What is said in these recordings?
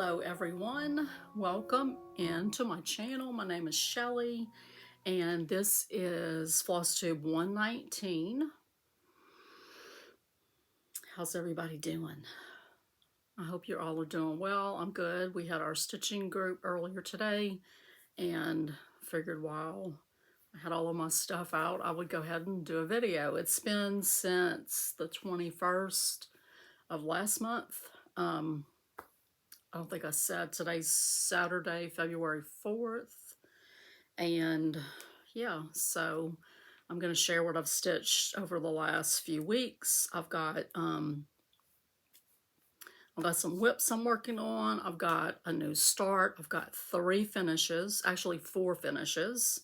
Hello everyone, welcome into my channel. My name is Shelly and this is FlossTube 119. How's everybody doing? I hope you all are doing well. I'm good. We had our stitching group earlier today and figured while I had all of my stuff out, I would go ahead and do a video. It's been since the 21st of last month. I don't think I said today's Saturday, February 4th. And yeah, so I'm going to share what I've stitched over the last few weeks. I've got some whips I'm working on. I've got a new start. I've got 3 finishes, actually 4 finishes.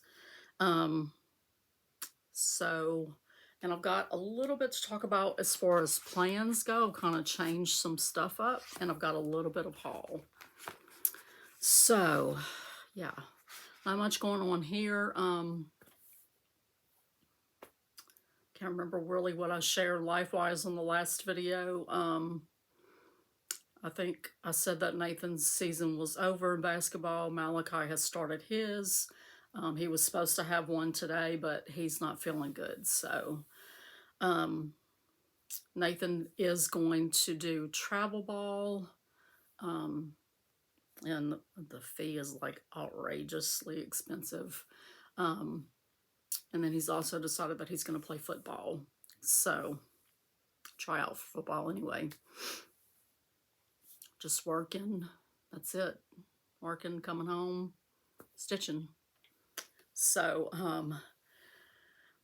And I've got a little bit to talk about as far as plans go. I've kind of changed some stuff up and I've got a little bit of haul. So yeah, not much going on here. Can't remember really what I shared life-wise in the last video. I think I said that Nathan's season was over in basketball. Malachi has started his. He was supposed to have one today, but he's not feeling good. So Nathan is going to do travel ball. And the fee is like outrageously expensive. And then he's also decided that he's going to play football. So try out for football anyway. Just working. That's it. Working, coming home, stitching. So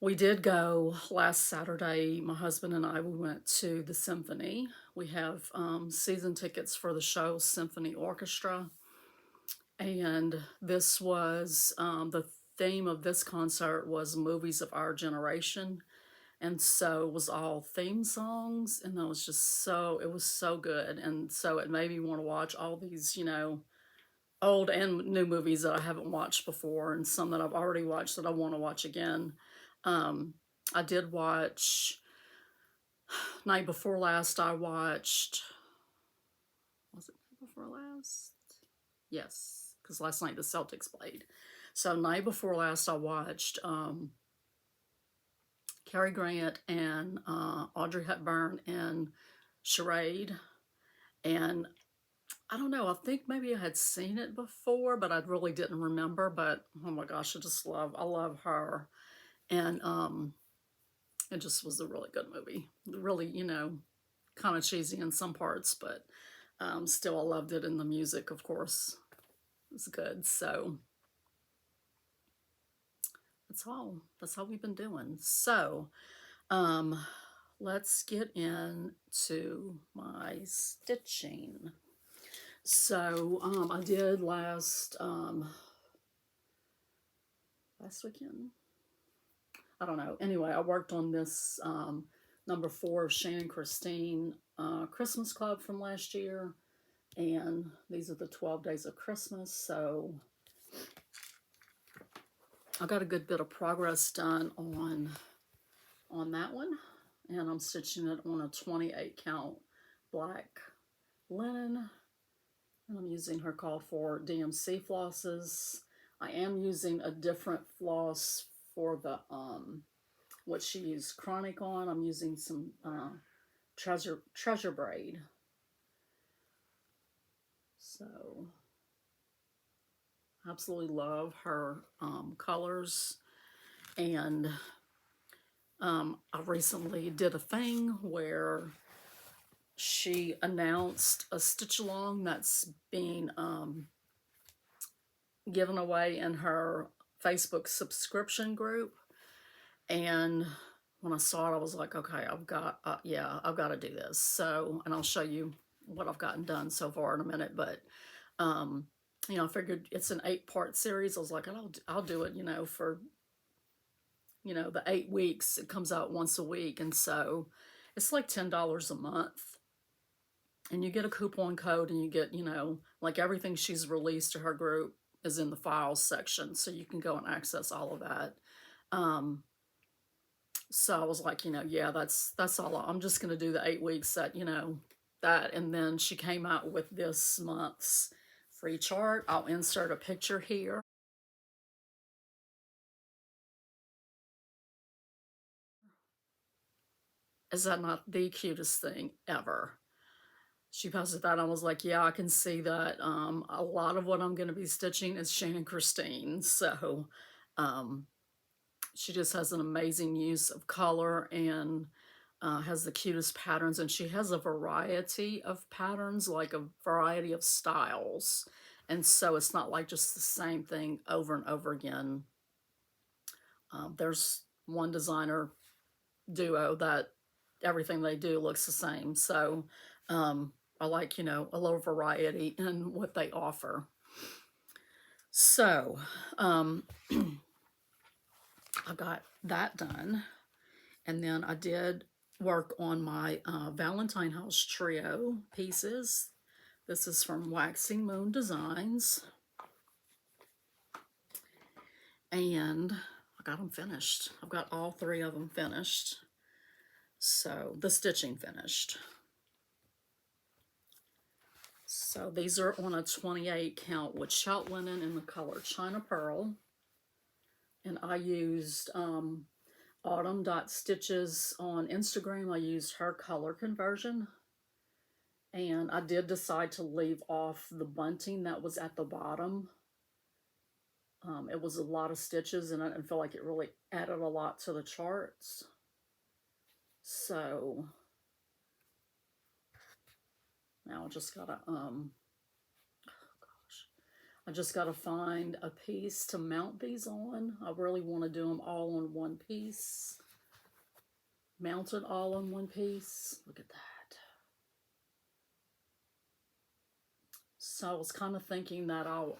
we did go last Saturday. My husband and I, we went to the symphony. We have season tickets for the show Symphony Orchestra. And this was, the theme of this concert was movies of our generation. And so it was all theme songs, and that was just so, it was so good. And so it made me want to watch all these, you know, old and new movies that I haven't watched before, and some that I've already watched that I want to watch again. I did watch, night before last, I watched, was it night before last? Yes, because last night the Celtics played. So night before last, I watched Cary Grant and Audrey Hepburn in Charade. And I don't know, I think maybe I had seen it before, but I really didn't remember. But oh my gosh, I love her. And it just was a really good movie. Really, you know, kind of cheesy in some parts, but still I loved it. And the music, of course, was good. So that's all we've been doing. So let's get into my stitching. So I did last weekend, I don't know. Anyway, I worked on this number 4 of Shannon Christine Christmas Club from last year, and these are the 12 days of Christmas. So I got a good bit of progress done on that one, and I'm stitching it on a 28 count black linen, and I'm using her call for DMC flosses. I am using a different floss for the what she used Chronic on. I'm using some treasure braid. So absolutely love her colors. And I recently did a thing where she announced a stitch along that's being given away in her Facebook subscription group. And when I saw it, I was like, okay, I've got to do this. So, and I'll show you what I've gotten done so far in a minute. But you know, I figured it's an 8-part series. I was like, I'll do it, you know, for, you know, the 8 weeks. It comes out once a week. And so it's like $10 a month. And you get a coupon code, and you get, you know, like everything she's released to her group is in the files section. So you can go and access all of that. So I was like, you know, yeah, that's all. I'm just going to do the 8 weeks that, you know, that. And then she came out with this month's free chart. I'll insert a picture here. Is that not the cutest thing ever? She posted that. I was like, yeah, I can see that. A lot of what I'm going to be stitching is Shannon Christine. So she just has an amazing use of color and has the cutest patterns. And she has a variety of patterns, like a variety of styles. And so it's not like just the same thing over and over again. There's one designer duo that everything they do looks the same. So I like, you know, a little variety in what they offer. So I got that done. And then I did work on my Valentine House Trio pieces. This is from Waxing Moon Designs. And I got them finished. I've got all 3 of them finished. So the stitching finished. So these are on a 28 count with shot linen in the color China Pearl. And I used Autumn.Stitches on Instagram. I used her color conversion. And I did decide to leave off the bunting that was at the bottom. It was a lot of stitches and I didn't feel like it really added a lot to the charts. So now I just gotta, I just gotta find a piece to mount these on. I really want to do them all on one piece. Mount it all on one piece. Look at that. So I was kind of thinking that I'll,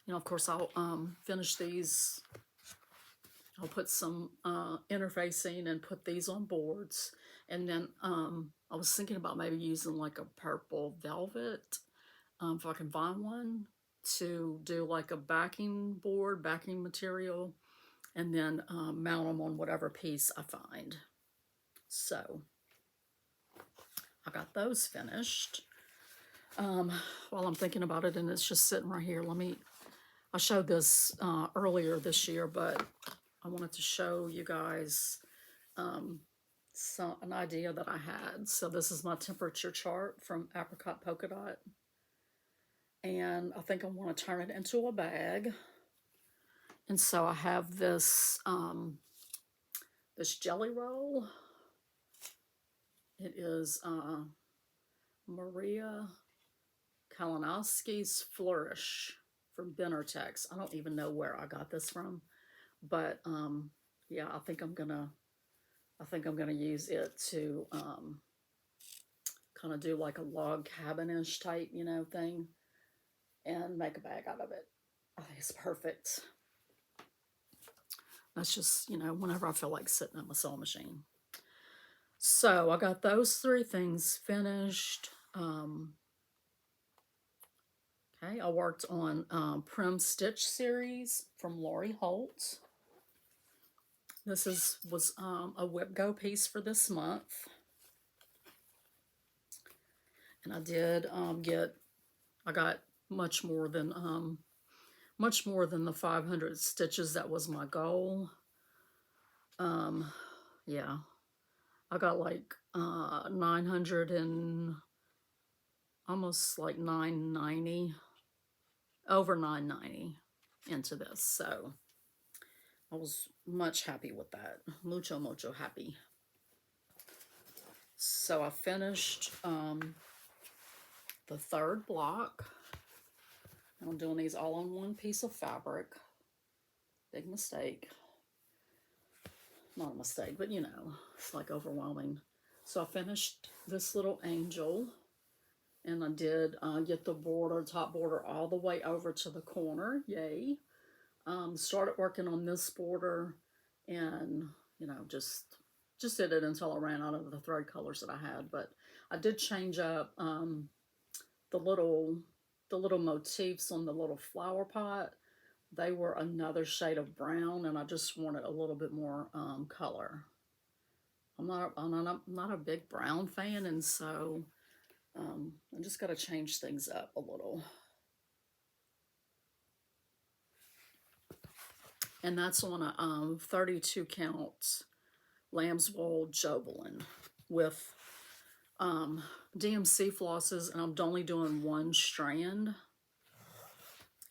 you know, of course I'll finish these. I'll put some interfacing and put these on boards. And then I was thinking about maybe using like a purple velvet, if I can find one, to do like a backing board, backing material, and then mount them on whatever piece I find. So I got those finished. While I'm thinking about it, and it's just sitting right here, I showed this earlier this year, but I wanted to show you guys an idea that I had. So this is my temperature chart from Apricot Polka Dot. And I think I want to turn it into a bag. And so I have this, this jelly roll. It is Maria Kalinowski's Flourish from Benartex. I don't even know where I got this from, but yeah, I think I'm gonna use it to kind of do like a log cabin-ish type, you know, thing, and make a bag out of it. I think it's perfect. That's just, you know, whenever I feel like sitting at my sewing machine. So I got those 3 things finished. Okay, I worked on Prim Stitch series from Lori Holt. This was a Whip Go piece for this month. And I did I got much more than the 500 stitches. That was my goal. Yeah, I got like 900 and almost like 990, over 990 into this. So I was much happy with that. Mucho, mucho happy. So I finished the 3rd block. And I'm doing these all on one piece of fabric. Big mistake. Not a mistake, but you know, it's like overwhelming. So I finished this little angel. And I did get the border, top border, all the way over to the corner. Yay. Started working on this border and, you know, just did it until I ran out of the thread colors that I had. But I did change up the little motifs on the little flower pot. They were another shade of brown, and I just wanted a little bit more color. I'm not a big brown fan, and so I just got to change things up a little. And that's on a 32 count lamb's wool Jovelin with DMC flosses, and I'm only doing one strand.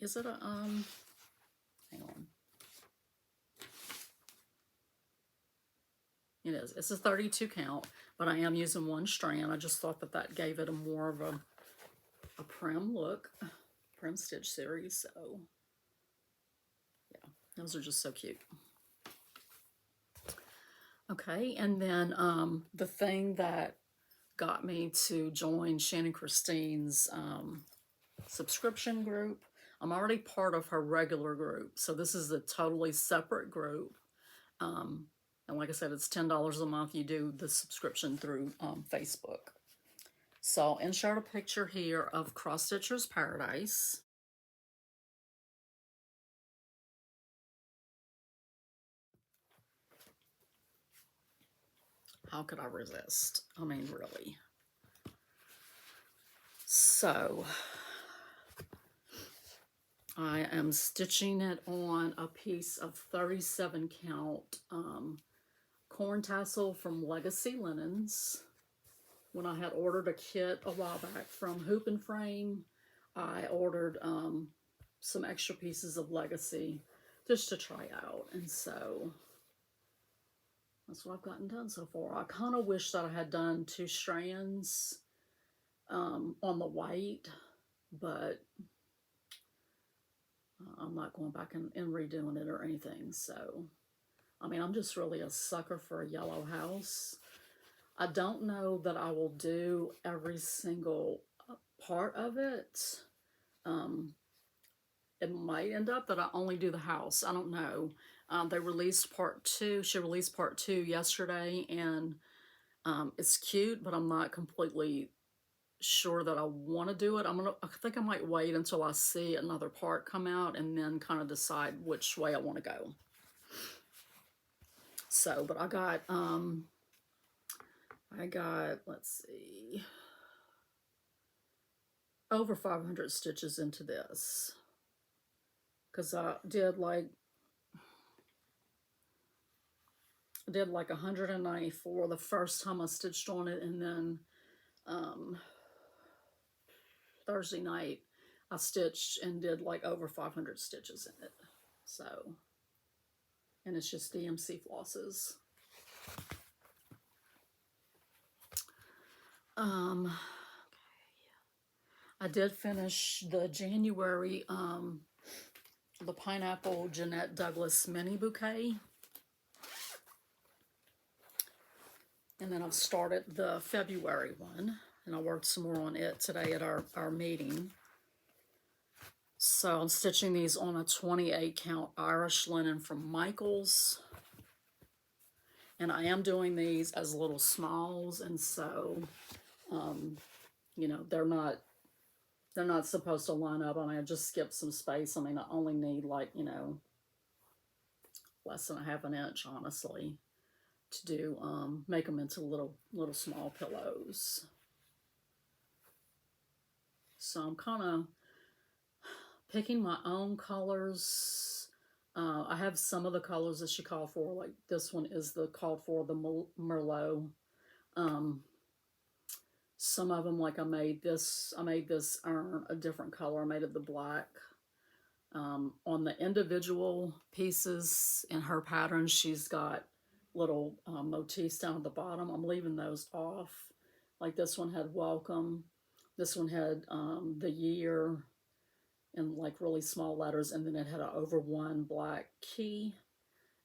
Is it a hang on. It is. It's a 32 count, but I am using one strand. I just thought that that gave it a more of a prim look, prim stitch series. So yeah, those are just so cute. Okay, and then the thing that got me to join Shannon Christine's subscription group. I'm already part of her regular group, so this is a totally separate group. And like I said, it's $10 a month. You do the subscription through Facebook. So I'll insert a picture here of Cross Stitcher's Paradise. How could I resist? I mean, really. So I am stitching it on a piece of 37 count corn tassel from Legacy Linens. When I had ordered a kit a while back from Hoop and Frame, I ordered some extra pieces of Legacy just to try out, and so that's what I've gotten done so far. I kind of wish that I had done 2 strands on the white, but I'm not going back and redoing it or anything. So, I mean, I'm just really a sucker for a yellow house. I don't know that I will do every single part of it. It might end up that I only do the house. I don't know. They released part 2. She released part 2 yesterday, and it's cute, but I'm not completely sure that I want to do it. I think I might wait until I see another part come out and then kind of decide which way I want to go. So, but I got, let's see, over 500 stitches into this, because I did like 194 the first time I stitched on it, and then Thursday night I stitched and did like over 500 stitches in it. So, and it's just DMC flosses. I did finish the January the Pineapple Jeanette Douglas mini bouquet. And then I've started the February one, and I worked some more on it today at our meeting. So I'm stitching these on a 28 count Irish linen from Michaels. And I am doing these as little smalls, and so, you know, they're not supposed to line up. I mean, I just skipped some space. I mean, I only need like, you know, less than a half an inch, honestly, to do, make them into little small pillows. So I'm kind of picking my own colors. I have some of the colors that she called for, like this one is the called for the Merlot. Some of them, like I made this urn a different color. I made it the black. On the individual pieces in her pattern, she's got little motifs down at the bottom. I'm leaving those off. Like this one had welcome. This one had the year in like really small letters, and then it had an over 1 black key.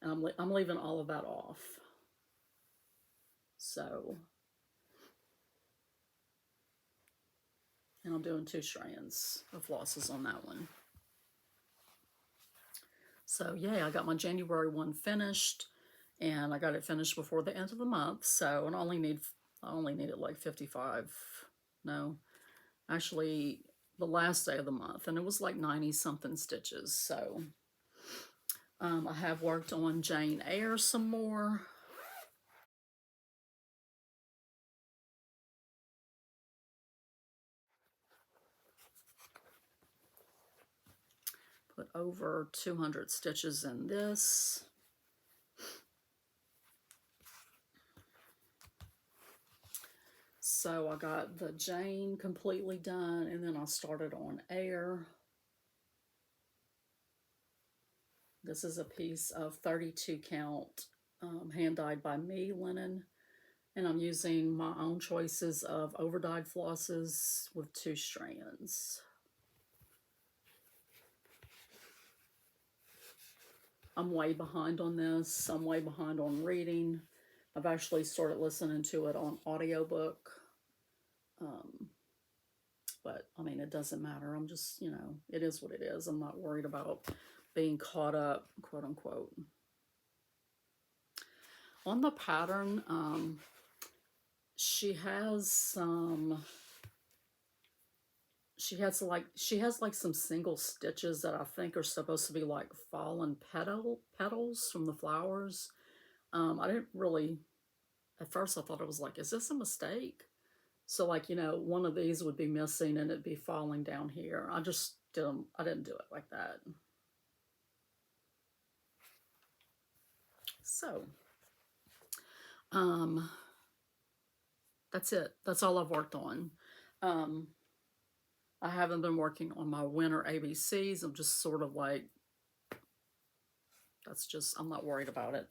And I'm leaving all of that off. So, and I'm doing 2 strands of flosses on that one. So yeah, I got my January one finished, and I got it finished before the end of the month. So, and I only needed like 55. No, actually, the last day of the month, and it was like 90 something stitches. So I have worked on Jane Eyre some more. over 200 stitches in this. So I got the Jane completely done, and then I started on Air. This is a piece of 32 count hand dyed by me linen, and I'm using my own choices of over dyed flosses with 2 strands. I'm way behind on this. I'm way behind on reading. I've actually started listening to it on audiobook. But I mean, it doesn't matter. I'm just, you know, it is what it is. I'm not worried about being caught up, quote unquote. On the pattern, she has like some single stitches that I think are supposed to be like fallen petals from the flowers. I didn't really, at first I thought it was like, is this a mistake? So like, you know, one of these would be missing and it'd be falling down here. I didn't do it like that. So, that's it. That's all I've worked on. I haven't been working on my winter ABCs. I'm just sort of like, I'm not worried about it.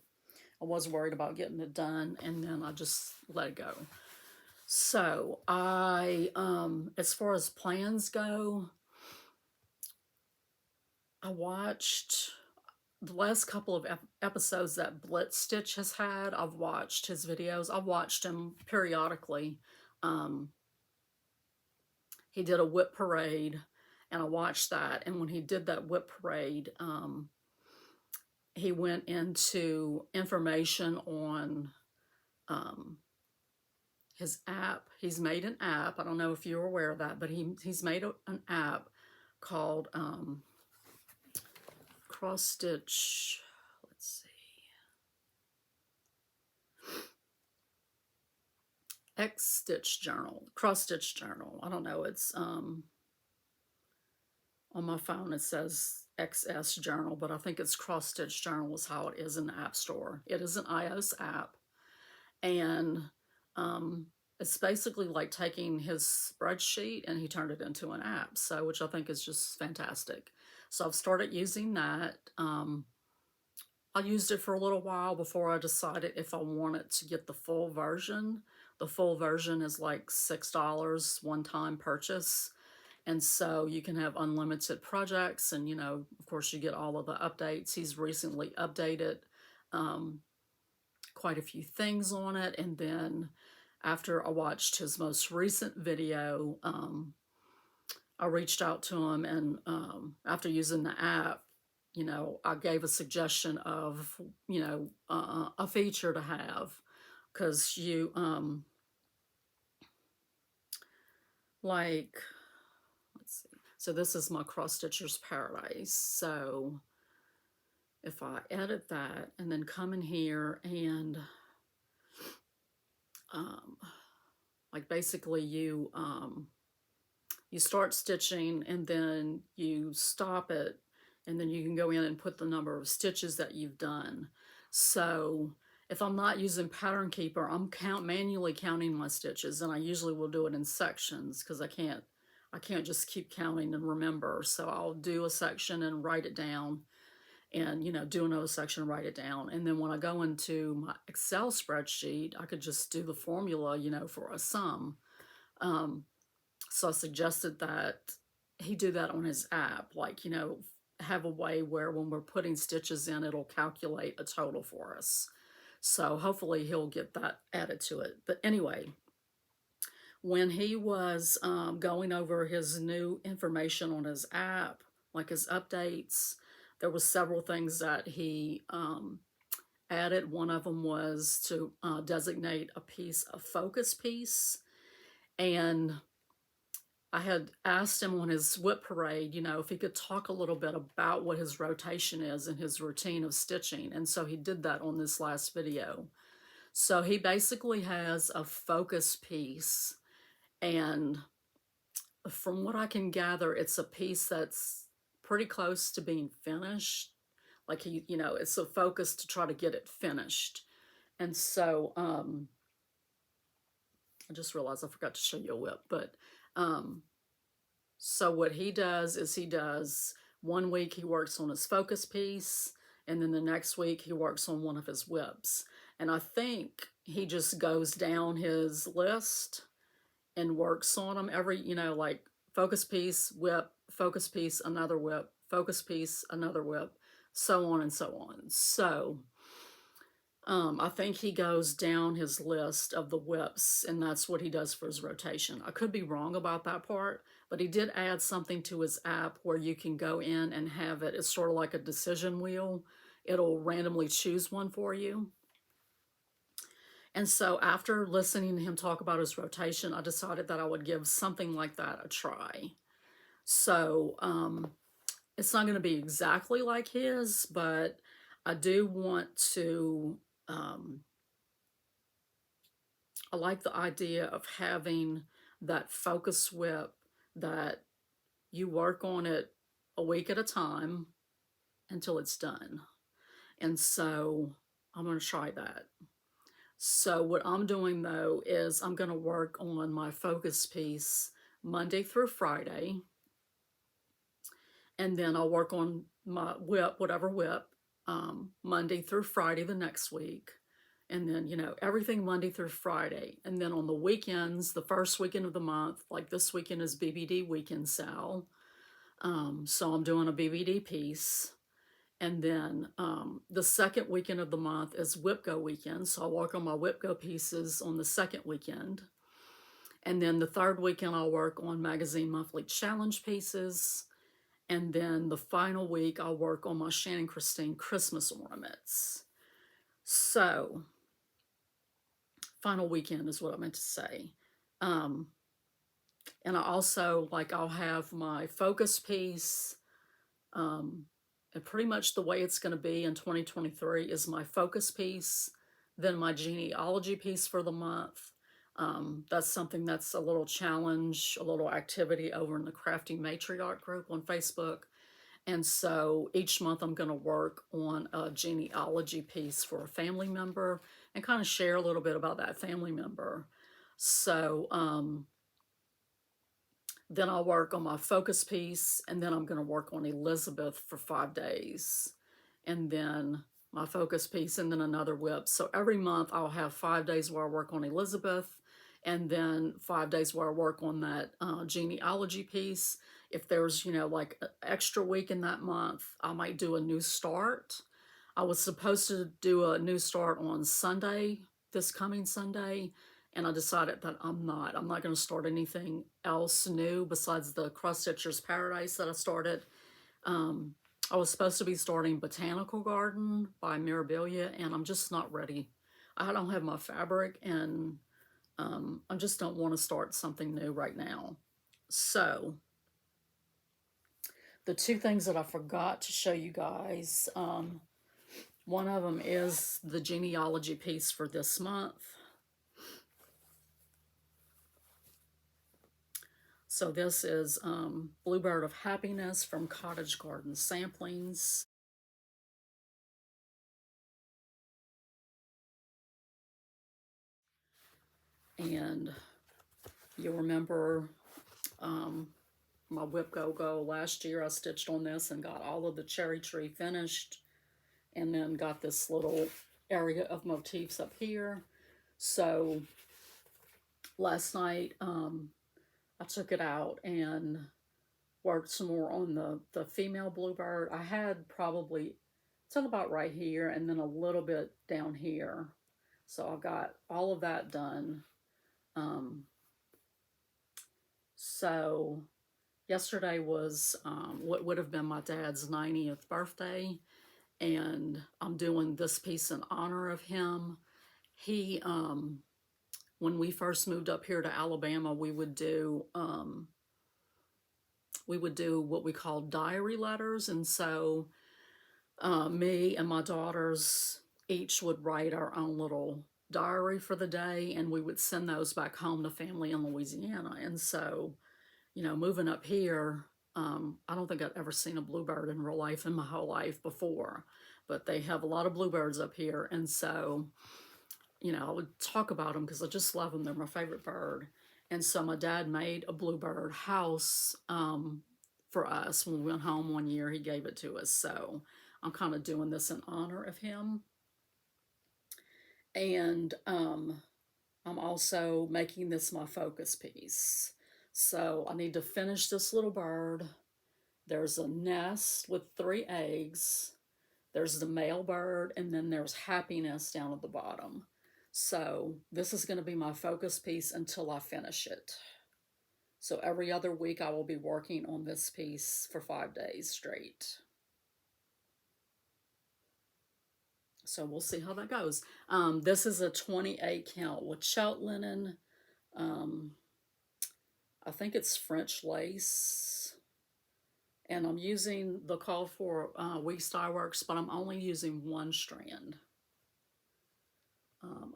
I was worried about getting it done, and then I just let it go. So as far as plans go, I watched the last couple of episodes that Blitz Stitch has had. I've watched his videos. I've watched him periodically. He did a whip parade, and I watched that. And when he did that whip parade, he went into information on his app. He's made an app. I don't know if you're aware of that, but he's made an app called Cross Stitch. Let's see. X Stitch Journal, Cross Stitch Journal. I don't know. It's on my phone it says XS Journal, but I think it's Cross Stitch Journal is how it is in the App Store. It is an iOS app, and it's basically like taking his spreadsheet and he turned it into an app. So, which I think is just fantastic. So I've started using that. I used it for a little while before I decided if I wanted to get the full version. The full version is like $6 one-time purchase. And so you can have unlimited projects, and, you know, of course you get all of the updates. He's recently updated quite a few things on it. And then after I watched his most recent video, I reached out to him, and after using the app, you know, I gave a suggestion of, you know, a feature to have, because you, like, let's see. So this is my Cross Stitcher's Paradise. So if I edit that and then come in here and, like basically you start stitching and then you stop it, and then you can go in and put the number of stitches that you've done. So if I'm not using Pattern Keeper, I'm manually counting my stitches, and I usually will do it in sections because I can't just keep counting and remember. So I'll do a section and write it down, and, you know, do another section and write it down. And then when I go into my Excel spreadsheet, I could just do the formula, you know, for a sum. So I suggested that he do that on his app, like, you know, have a way where when we're putting stitches in, it'll calculate a total for us. So hopefully he'll get that added to it. But anyway, when he was going over his new information on his app, like his updates, there was several things that he added. One of them was to designate a piece, a focus piece. And I had asked him on his whip parade, you know, if he could talk a little bit about what his rotation is and his routine of stitching. And so he did that on this last video. So he basically has a focus piece, and from what I can gather, it's a piece that's pretty close to being finished. Like he, you know, it's a focus to try to get it finished. And so, I just realized I forgot to show you a whip, but, so what he does is he does 1 week he works on his focus piece, and then the next week he works on one of his whips. And I think he just goes down his list and works on them every, you know, like focus piece, whip, focus piece, another whip, focus piece, another whip, so on and so on. So I think he goes down his list of the whips, and that's what he does for his rotation. I could be wrong about that part, but he did add something to his app where you can go in and have it. It's sort of like a decision wheel. It'll randomly choose one for you. And so after listening to him talk about his rotation, I decided that I would give something like that a try. So it's not going to be exactly like his, but I do want to, I like the idea of having that focus whip that you work on it a week at a time until it's done. And so I'm going to try that. So what I'm doing though is I'm going to work on my focus piece Monday through Friday. And then I'll work on my whip, whatever whip, Monday through Friday the next week. And then, you know, everything Monday through Friday. And then on the weekends, the first weekend of the month, like this weekend is BBD weekend, Sal. So I'm doing a BBD piece. And then the second weekend of the month is Whip Go weekend. So I'll work on my Whip Go pieces on the second weekend. And then the third weekend, I'll work on Magazine Monthly Challenge pieces. And then the final week, I'll work on my Shannon Christine Christmas ornaments. So, final weekend is what I meant to say. And I also, like, I'll have my focus piece. And pretty much the way it's going to be in 2023 is my focus piece, then my genealogy piece for the month. That's something that's a little challenge, a little activity over in the Crafty Matriarch group on Facebook. And so each month I'm going to work on a genealogy piece for a family member and kind of share a little bit about that family member. So then I'll work on my focus piece, and then I'm going to work on Elizabeth for 5 days. And then my focus piece, and then another whip. So every month I'll have 5 days where I work on Elizabeth, and then 5 days where I work on that genealogy piece. If there's, you know, like an extra week in that month, I might do a new start. I was supposed to do a new start on Sunday, this coming Sunday, and I decided that I'm not going to start anything else new besides the Cross Stitcher's Paradise that I started. I was supposed to be starting Botanical Garden by Mirabilia, and I'm just not ready. I don't have my fabric, and I just don't want to start something new right now. So the two things that I forgot to show you guys, one of them is the genealogy piece for this month. So this is Bluebird of Happiness from Cottage Garden Samplings. And you'll remember my Whip Go last year, I stitched on this and got all of the cherry tree finished, and then got this little area of motifs up here. So last night I took it out and worked some more on the female bluebird. I had probably, it's about right here and then a little bit down here. So I got all of that done. So yesterday was what would have been my dad's 90th birthday, and I'm doing this piece in honor of him. He, when we first moved up here to Alabama, we would do what we call diary letters, and so me and my daughters each would write our own little diary for the day, and we would send those back home to family in Louisiana. And so, you know, moving up here, I don't think I'd ever seen a bluebird in real life in my whole life before, but they have a lot of bluebirds up here. And so, you know, I would talk about them because I just love them. They're my favorite bird. And so my dad made a bluebird house for us when we went home one year. He gave it to us. So I'm kind of doing this in honor of him. And I'm also making this my focus piece. So I need to finish this little bird. There's a nest with 3 eggs. There's the male bird, and then there's happiness down at the bottom. So this is going to be my focus piece until I finish it. So every other week I will be working on this piece for 5 days straight. So we'll see how that goes. This is a 28 count with chout linen. I think it's French lace. And I'm using the call for Weeks Dye Works, but I'm only using 1 strand.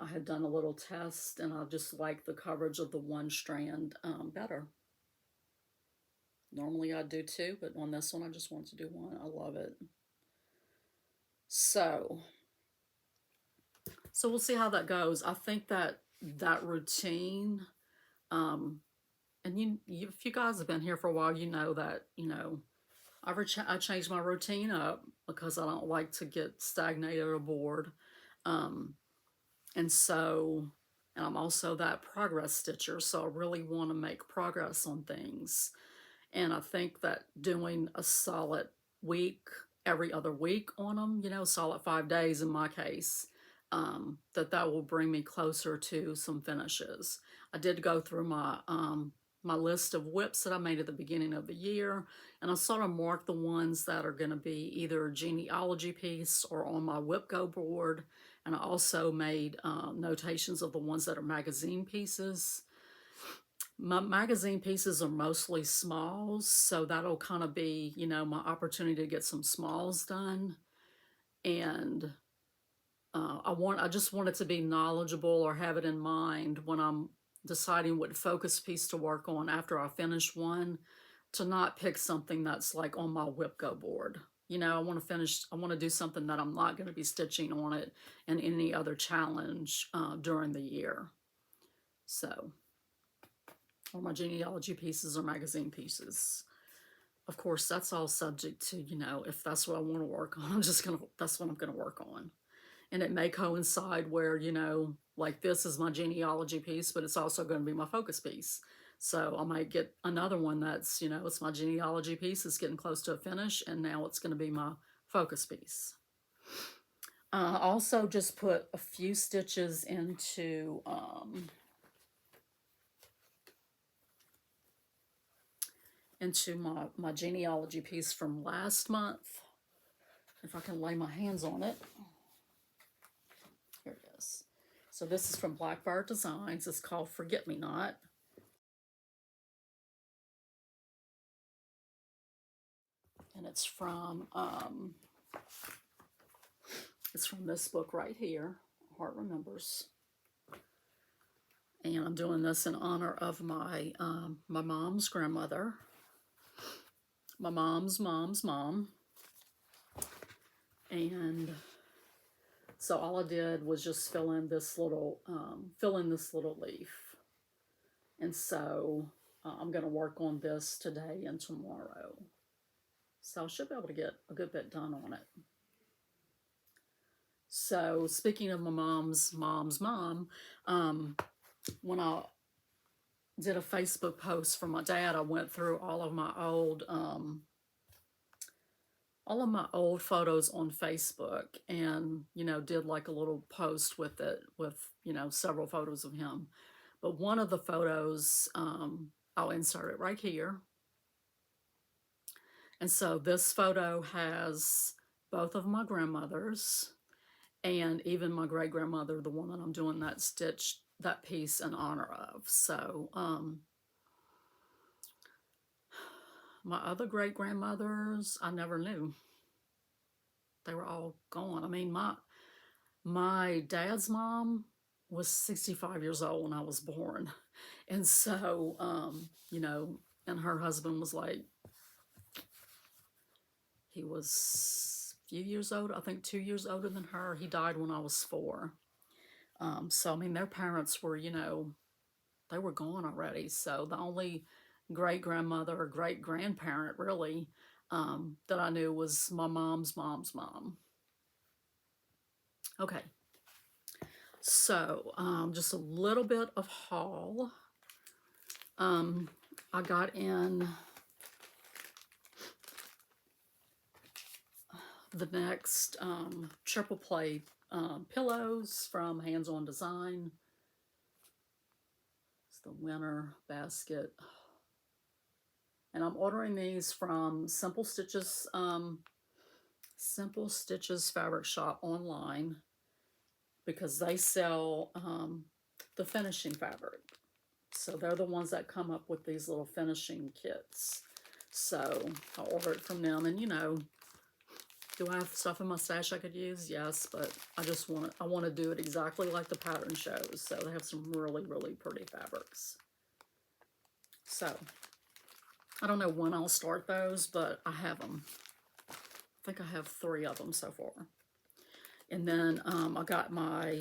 I had done a little test, and I just like the coverage of the 1 strand better. Normally I do 2, but on this one I just want to do 1. I love it. So we'll see how that goes. I think that routine, and if you guys have been here for a while, you know that, you know, I changed my routine up because I don't like to get stagnated or bored. And I'm also that progress stitcher, so I really want to make progress on things. And I think that doing a solid week, every other week on them, you know, solid 5 days in my case, that will bring me closer to some finishes. I did go through my my list of whips that I made at the beginning of the year, and I sort of marked the ones that are going to be either a genealogy piece or on my whip go board. And I also made notations of the ones that are magazine pieces. My magazine pieces are mostly smalls, so that'll kind of be, you know, my opportunity to get some smalls done. And I just want it to be knowledgeable or have it in mind when I'm deciding what focus piece to work on after I finish one, to not pick something that's like on my whip go board. You know, I want to do something that I'm not going to be stitching on it in any other challenge during the year. So, or my genealogy pieces or magazine pieces. Of course, that's all subject to, you know, if that's what I want to work on, that's what I'm going to work on. And it may coincide where, you know, like this is my genealogy piece, but it's also going to be my focus piece. So I might get another one that's, you know, it's my genealogy piece, it's getting close to a finish, and now it's going to be my focus piece. Also just put a few stitches into my genealogy piece from last month. If I can lay my hands on it. Here it is. So this is from Blackfire Designs. It's called Forget Me Not. And it's from this book right here, Heart Remembers. And I'm doing this in honor of my my mom's grandmother, my mom's mom. And so all I did was just fill in this little leaf. And so I'm going to work on this today and tomorrow. So I should be able to get a good bit done on it. So speaking of my mom's mom, when I did a Facebook post for my dad, I went through all of my old photos on Facebook, and, you know, did like a little post with it with, you know, several photos of him. But one of the photos, I'll insert it right here. And so this photo has both of my grandmothers and even my great-grandmother, the one that I'm doing that piece in honor of. So my other great-grandmothers, I never knew. They were all gone. I mean, my dad's mom was 65 years old when I was born. And so, you know, and her husband was like He was a few years old, I think 2 years older than her. He died when I was 4. So, I mean, their parents were, you know, they were gone already. So the only great grandmother or great grandparent, really, that I knew was my mom's mom's mom. Okay. So, just a little bit of haul. I got in the next triple play pillows from Hands On Design. It's the winter basket. And I'm ordering these from Simple Stitches Fabric Shop online, because they sell the finishing fabric. So they're the ones that come up with these little finishing kits. So I ordered it from them, and you know, do I have stuff in my stash I could use? Yes, but I want to do it exactly like the pattern shows. So they have some really, really pretty fabrics. So I don't know when I'll start those, but I have them. I think I have 3 of them so far. And then I got my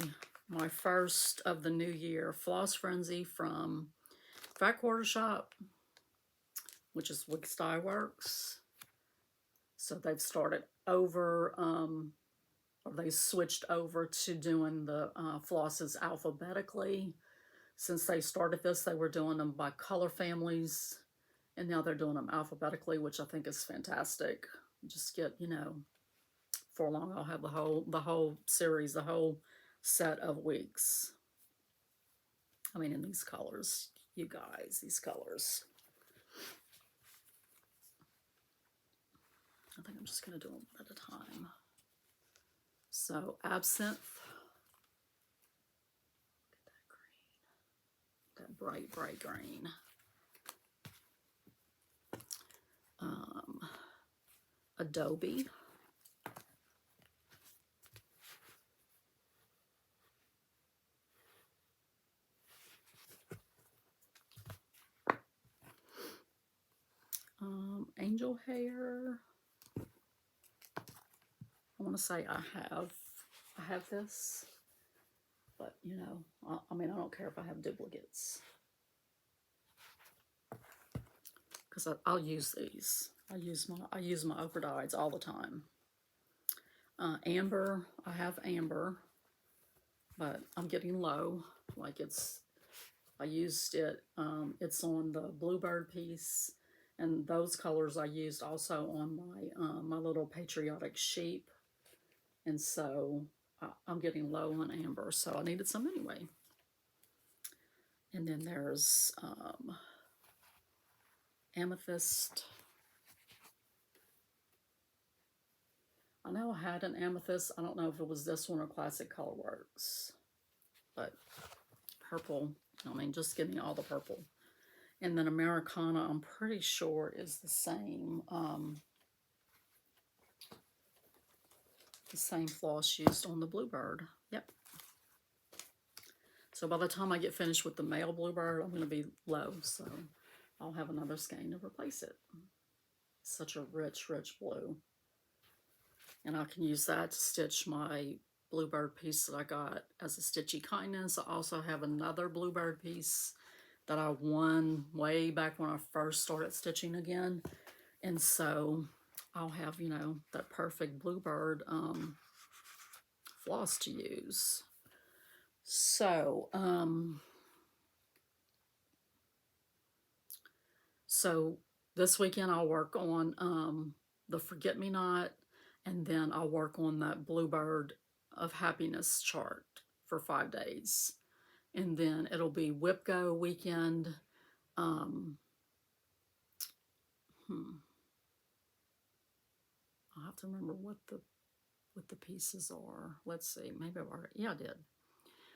first of the new year Floss Frenzy from Fat Quarter Shop, which is Wig Style Works. So they've started over, or they switched over to doing the flosses alphabetically. Since they started this, they were doing them by color families, and now they're doing them alphabetically, which I think is fantastic. Just get, you know, for long I'll have the whole series, the whole set of wigs. I mean, in these colors, you guys, these colors. I think I'm just going to do them at a time. So, Absinthe. Look at that green. That bright, bright green. Adobe. Angel Hair. I want to say I have this, but you know, I mean, I don't care if I have duplicates, because I'll use these. I use my ochre dyes all the time. Amber, I have amber, but I'm getting low. Like I used it. It's on the Bluebird piece, and those colors I used also on my little patriotic sheep. And so I'm getting low on amber, so I needed some anyway. And then there's amethyst. I know I had an amethyst. I don't know if it was this one or Classic Colorworks, but purple. I mean, just getting all the purple. And then Americana, I'm pretty sure is the same floss used on the Bluebird. Yep. So by the time I get finished with the male Bluebird, I'm going to be low, so I'll have another skein to replace it. Such a rich, rich blue. And I can use that to stitch my Bluebird piece that I got as a Stitchy Kindness. I also have another Bluebird piece that I won way back when I first started stitching again. And so I'll have, you know, that perfect Bluebird floss to use. So, this weekend I'll work on the Forget Me Not, and then I'll work on that Bluebird of Happiness chart for 5 days. And then it'll be Whip Go weekend. I'll have to remember what the pieces are. Let's see, maybe I've already, yeah, I did.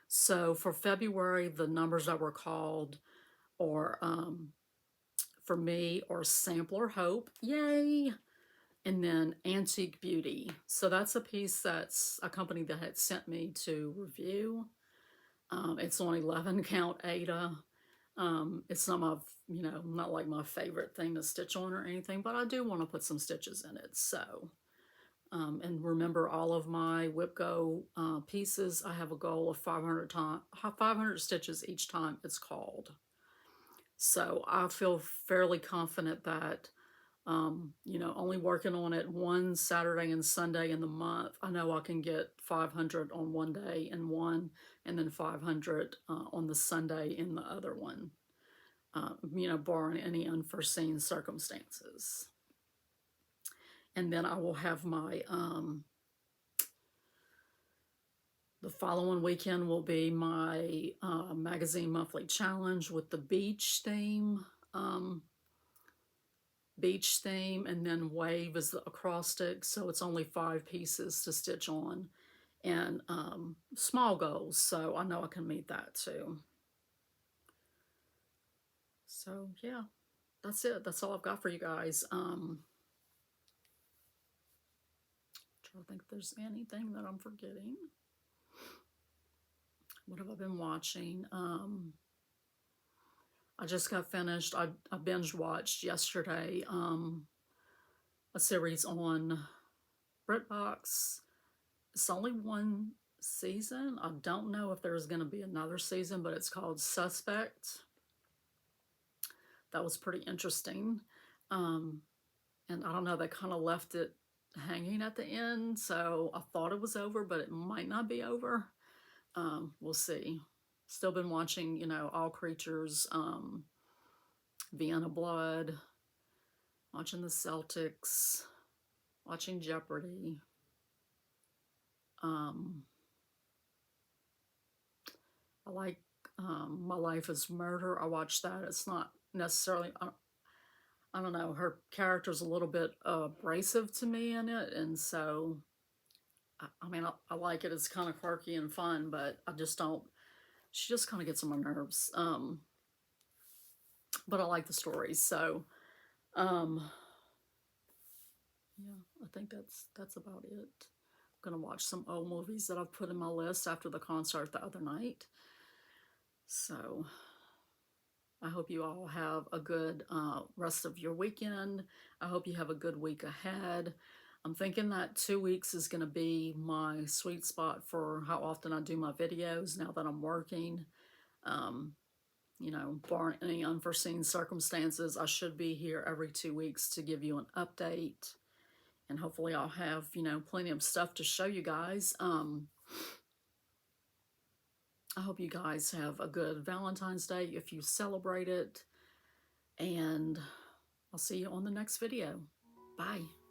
So for February, the numbers that were called or for me or Sampler Hope, yay! And then Antique Beauty. So that's a piece that's a company that had sent me to review. It's on 11 count Aida. It's not my, not like my favorite thing to stitch on or anything, but I do want to put some stitches in it. So, and remember all of my WhipGo pieces, I have a goal of 500 stitches each time it's called. So I feel fairly confident that, only working on it one Saturday and Sunday in the month, I know I can get 500 on one day in one, and then 500 on the Sunday in the other one, barring any unforeseen circumstances. And then I will have my, the following weekend will be my magazine monthly challenge with the beach theme. And then wave is the acrostic, so it's only 5 pieces to stitch on, and small goals, so I know I can meet that too. So yeah, that's it. That's all I've got for you guys. Trying to think if there's anything that I'm forgetting. What have I been watching? I just got finished. I binge watched yesterday a series on BritBox. It's only one season. I don't know if there's going to be another season, but it's called Suspect. That was pretty interesting. And I don't know, they kind of left it hanging at the end, so I thought it was over, but it might not be over. We'll see. Still been watching, All Creatures, Vienna Blood, watching the Celtics, watching Jeopardy. I like My Life is Murder. I watched that. It's not necessarily, I don't know, her character's a little bit abrasive to me in it, and so, I like it. It's kind of quirky and fun, but I just don't, she just kind of gets on my nerves. But I like the stories, so, yeah, I think that's about it. I'm gonna watch some old movies that I've put in my list after the concert the other night. So I hope you all have a good rest of your weekend. I hope you have a good week ahead. I'm thinking that 2 weeks is going to be my sweet spot for how often I do my videos now that I'm working. Barring any unforeseen circumstances, I should be here every 2 weeks to give you an update. And hopefully I'll have, plenty of stuff to show you guys. I hope you guys have a good Valentine's Day if you celebrate it. And I'll see you on the next video. Bye.